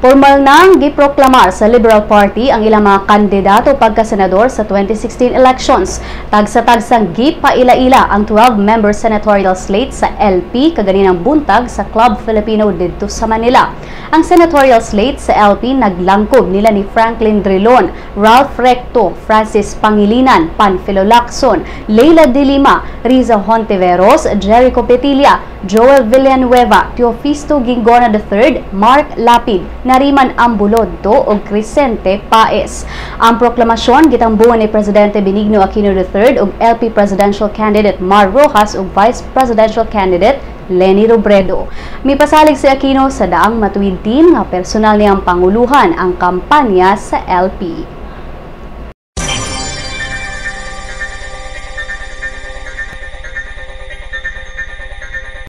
Formal nang giproklamar sa Liberal Party ang ilang mga kandidato pagkasenador sa 2016 elections. Tagsa-tagsang gipaila-ila ang 12-member senatorial slate sa LP kaganinang buntag sa Club Filipino didto sa Manila. Ang senatorial slate sa LP naglangkob nila ni Franklin Drilon, Ralph Recto, Francis Pangilinan, Panfilo Lacson, Leila De Lima, Riza Hontiveros, Jericho Petilla, Joel Villanueva, Teofisto Gingona III, Mark Lapid, Nariman Ambulodto ug Crescente Paes. Ang proklamasyon gitambungan ni Presidente Benigno Aquino III ug LP Presidential Candidate Mar Rojas ug Vice Presidential Candidate Leni Robredo. Mipasalig si Aquino sa daang matuwid din nga personal niyang panguluhan ang kampanya sa LP.